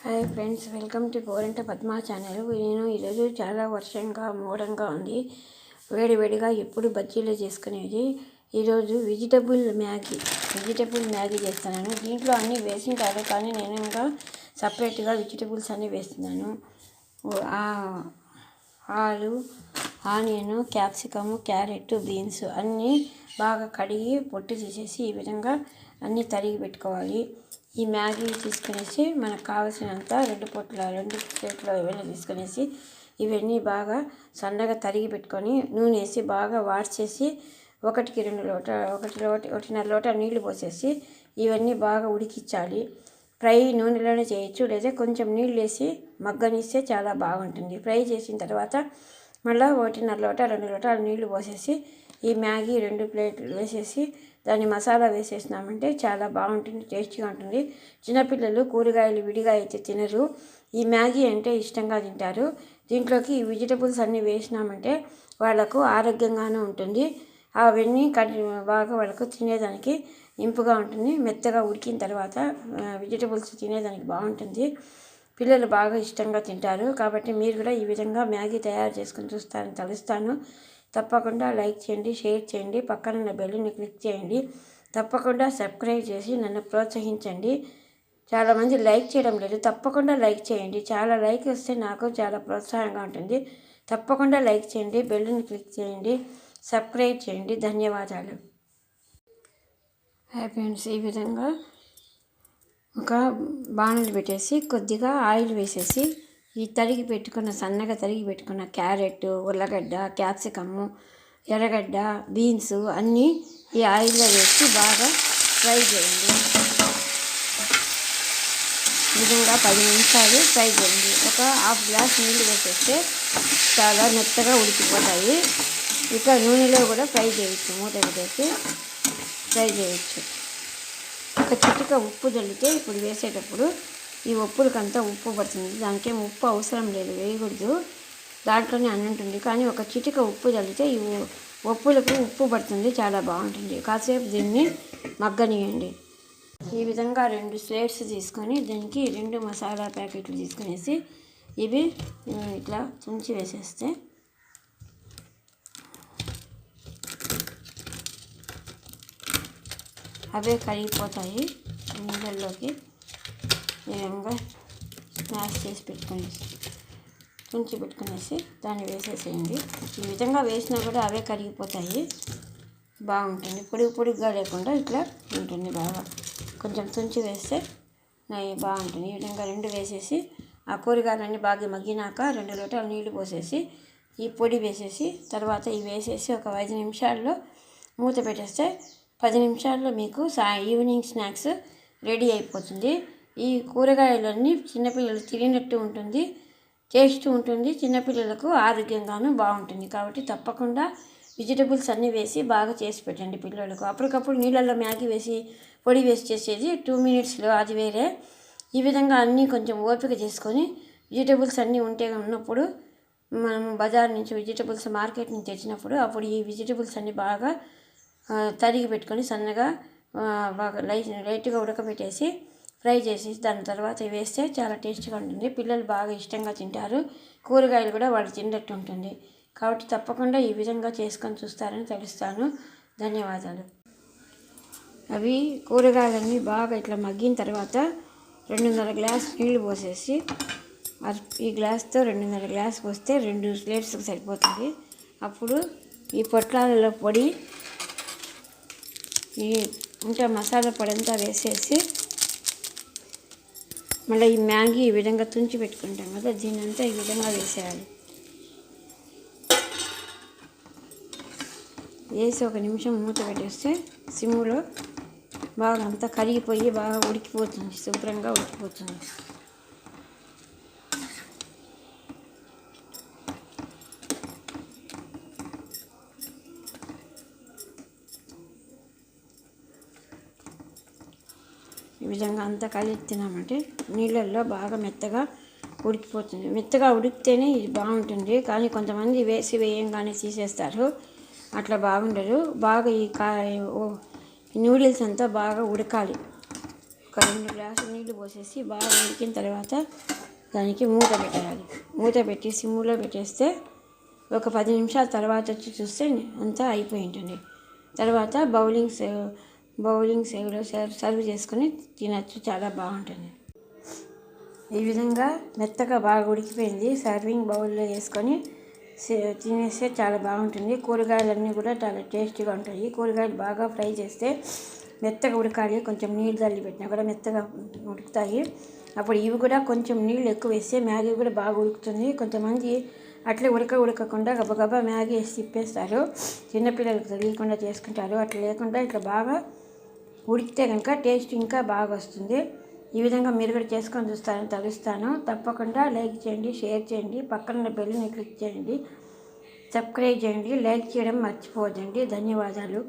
Hi friends, welcome to Goranta Padma channel. నేను ఈరోజు చాలా వర్షంగా మోడంగా ఉంది. వేడివేడిగా ఎప్పుడు బజ్జీలు చేసుకునేది. ఈరోజు వెజిటబుల్ మ్యాగీ చేస్తున్నాను. దీంట్లో అన్నీ వేసింటారు, కానీ నేను ఇంకా సపరేట్గా వెజిటబుల్స్ అన్నీ వేస్తున్నాను. ఆలు, ఆనియన్, క్యాప్సికము, క్యారెట్, బీన్స్ అన్నీ బాగా కడిగి పొట్టు తీసేసి ఈ విధంగా అన్నీ తరిగి పెట్టుకోవాలి. ఈ మ్యాగీ తీసుకునేసి మనకు కావాల్సినంత రెండు ప్లేట్లో ఇవన్నీ తీసుకునేసి ఇవన్నీ బాగా సన్నగా తరిగి పెట్టుకొని నూనె వేసి బాగా వాడ్చేసి ఒకటిన్నర లోట నీళ్లు పోసేసి ఇవన్నీ బాగా ఉడికించాలి. ఫ్రై నూనెలోనే చేయొచ్చు, లేదా కొంచెం నీళ్ళు వేసి మగ్గనిస్తే చాలా బాగుంటుంది. ఫ్రై చేసిన తర్వాత మళ్ళీ 1.5 లోట 2 లోటాలు నీళ్లు పోసేసి ఈ మ్యాగీ 2 ప్లేట్లు వేసేసి దాన్ని మసాలా వేసేసినామంటే చాలా బాగుంటుంది, టేస్టీగా ఉంటుంది. చిన్నపిల్లలు కూరగాయలు విడిగా అయితే తినరు, ఈ మ్యాగీ అంటే ఇష్టంగా తింటారు. దీంట్లోకి ఈ వెజిటబుల్స్ అన్నీ వేసినామంటే వాళ్ళకు ఆరోగ్యంగానూ ఉంటుంది. అవన్నీ బాగా వాళ్ళకు తినేదానికి ఇంపుగా ఉంటుంది. మెత్తగా ఉడికిన తర్వాత వెజిటబుల్స్ తినేదానికి బాగుంటుంది. పిల్లలు బాగా ఇష్టంగా తింటారు. కాబట్టి మీరు కూడా ఈ విధంగా మ్యాగీ తయారు చేసుకుని చూస్తారని తలుస్తాను. తప్పకుండా లైక్ చేయండి, షేర్ చేయండి, పక్కనున్న బెల్ని క్లిక్ చేయండి. తప్పకుండా సబ్స్క్రైబ్ చేసి నన్ను ప్రోత్సహించండి. చాలామంది లైక్ చేయడం లేదు, తప్పకుండా లైక్ చేయండి. చాలా లైక్ వస్తే నాకు చాలా ప్రోత్సాహంగా ఉంటుంది. తప్పకుండా లైక్ చేయండి, బెల్ని క్లిక్ చేయండి, సబ్స్క్రైబ్ చేయండి. ధన్యవాదాలు. హాయ్ ఫ్రెండ్స్, ఈ విధంగా ఒక బాణలు పెట్టేసి కొద్దిగా ఆయిల్ వేసేసి ఈ సన్నగా తరిగి పెట్టుకున్న క్యారెట్, ఉల్లగడ్డ, క్యాప్సికము, ఎర్రగడ్డ, బీన్స్ అన్నీ ఈ ఆయిల్లో వేసి బాగా ఫ్రై చేయండి. ఈ విధంగా 10 నిమిషాలు ఫ్రై చేయండి. ఒక హాఫ్ గ్లాస్ నీళ్ళు వేసేస్తే చాలా మెత్తగా ఉడికిపోతాయి. ఇక నూనెలో కూడా ఫ్రై చేయొచ్చు, మూత పెట్టేసి ఫ్రై చేయొచ్చు. ఒక చిటిక ఉప్పు చల్లితే ఇప్పుడు వేసేటప్పుడు ఈ ఉప్పులకంతా ఉప్పు పడుతుంది. దానికేం ఉప్పు అవసరం లేదు, వేయకూడదు, దాంట్లోనే అని ఉంటుంది. కానీ ఒక చిటిక ఉప్పు చల్లితే ఈ ఉప్పులకు ఉప్పు పడుతుంది, చాలా బాగుంటుంది. కాసేపు దీన్ని మగ్గనియండి. ఈ విధంగా 2 స్లైడ్స్ తీసుకొని దీనికి 2 మసాలా ప్యాకెట్లు తీసుకునేసి ఇవి ఇట్లా తుంచి వేసేస్తే అవే కరిగిపోతాయి. నీళ్ళల్లోకి ఈ విధంగా స్మాష్ చేసి తుంచి పెట్టుకునేసి దాన్ని వేసేసేయండి. ఈ విధంగా వేసినా కూడా అవే కరిగిపోతాయి, బాగుంటుంది. పొడిగా లేకుండా ఇట్లా ఉంటుంది. బాగా కొంచెం తుంచి వేస్తే బాగుంటుంది. ఈ విధంగా 2 వేసేసి ఆ కూరగాయలన్నీ బాగా మగ్గినాక 2 లోటాలు నీళ్లు పోసేసి ఈ పొడి వేసేసి తర్వాత ఇవి వేసేసి ఒక 5 నిమిషాల్లో మూత పెట్టేస్తే 10 నిమిషాల్లో మీకు ఈవినింగ్ స్నాక్స్ రెడీ అయిపోతుంది. ఈ కూరగాయలన్నీ చిన్నపిల్లలు తిరిగినట్టు ఉంటుంది, టేస్ట్ ఉంటుంది, చిన్నపిల్లలకు ఆరోగ్యంగాను బాగుంటుంది. కాబట్టి తప్పకుండా వెజిటబుల్స్ అన్నీ వేసి బాగా చేసి పెట్టండి పిల్లలకు. అప్పటికప్పుడు నీళ్ళల్లో మ్యాగీ వేసి పొడి వేసి చేసేది 2 మినిట్స్లో, అది వేరే. ఈ విధంగా అన్నీ కొంచెం ఓపిక చేసుకొని వెజిటబుల్స్ అన్నీ ఉన్నప్పుడు మనం బజార్ నుంచి వెజిటబుల్స్ మార్కెట్ నుంచి తెచ్చినప్పుడు అప్పుడు ఈ వెజిటబుల్స్ అన్నీ బాగా తరిగి పెట్టుకొని సన్నగా బాగా లైట్గా ఉడకబెట్టేసి ఫ్రై చేసి దాని తర్వాత వేస్తే చాలా టేస్ట్గా ఉంటుంది. పిల్లలు బాగా ఇష్టంగా తింటారు. కూరగాయలు కూడా వాళ్ళు తిన్నట్టు ఉంటుంది. కాబట్టి తప్పకుండా ఈ విధంగా చేసుకొని చూస్తారని తెలుస్తాను. ధన్యవాదాలు. అవి కూరగాయలన్నీ బాగా ఇట్లా మగ్గిన తర్వాత 2.5 గ్లాస్ నీళ్లు పోసేసి ఈ గ్లాస్తో 2.5 గ్లాస్ పోస్తే 2 స్లేట్స్కి సరిపోతుంది. అప్పుడు ఈ పొట్లాలలో పొడి మసాలా పొడి అంతా వేసేసి మళ్ళీ ఈ మ్యాగీ ఈ విధంగా తుంచి పెట్టుకుంటాం కదా, దీనంతా ఈ విధంగా వేసేయాలి. వేసి 1 నిమిషం మూత పెట్టేస్తే సిమ్లో బాగా అంతా కరిగిపోయి బాగా ఉడికిపోతుంది, శుభ్రంగా ఉడికిపోతుంది. ఈ విధంగా అంతా కలిపినామంటే నీళ్ళల్లో బాగా మెత్తగా ఉడికిపోతుంది. మెత్తగా ఉడికితేనే ఇది బాగుంటుంది. కానీ కొంతమంది వేయంగానే తీసేస్తారు, అట్లా బాగుండదు. బాగా ఈ నూడిల్స్ అంతా బాగా ఉడకాలి. ఒక 2 గ్లాసులు నీళ్లు పోసేసి బాగా ఉడికిన తర్వాత దానికి మూత పెట్టాలి. మూత పెట్టి సిమ్లో పెట్టేస్తే ఒక 10 నిమిషాల తర్వాత వచ్చి చూస్తే అంతా అయిపోయి ఉంటుంది. తర్వాత బౌలింగ్ సేవ్లో సర్వ్ చేసుకొని తినచ్చు. చాలా బాగుంటుంది. ఈ విధంగా మెత్తగా బాగా ఉడికిపోయింది. సర్వింగ్ బౌల్లో వేసుకొని తినేస్తే చాలా బాగుంటుంది. కూరగాయలన్నీ కూడా చాలా టేస్టీగా ఉంటాయి. కూరగాయలు బాగా ఫ్రై చేస్తే మెత్తగా ఉడకాలి. కొంచెం నీళ్ళు తల్లి పెట్టినా కూడా మెత్తగా ఉడుకుతాయి. అప్పుడు ఇవి కూడా కొంచెం నీళ్ళు ఎక్కువ వేస్తే మ్యాగీ కూడా బాగా ఉడుకుతుంది. కొంతమంది అట్లే ఉడకకుండా గబగబా మ్యాగీ వేసి తిప్పేస్తారు. చిన్నపిల్లలకు తెలియకుండా చేసుకుంటారు. అట్లా లేకుండా ఇట్లా బాగా ఉడికితే కనుక టేస్ట్ ఇంకా బాగా వస్తుంది. ఈ విధంగా మీరు కూడా చేసుకొని చూస్తారని తలుస్తాను. తప్పకుండా లైక్ చేయండి, షేర్ చేయండి, పక్కన బెల్ని క్లిక్ చేయండి, సబ్స్క్రైబ్ చేయండి, లైక్ చేయడం మర్చిపోవద్దండి. ధన్యవాదాలు.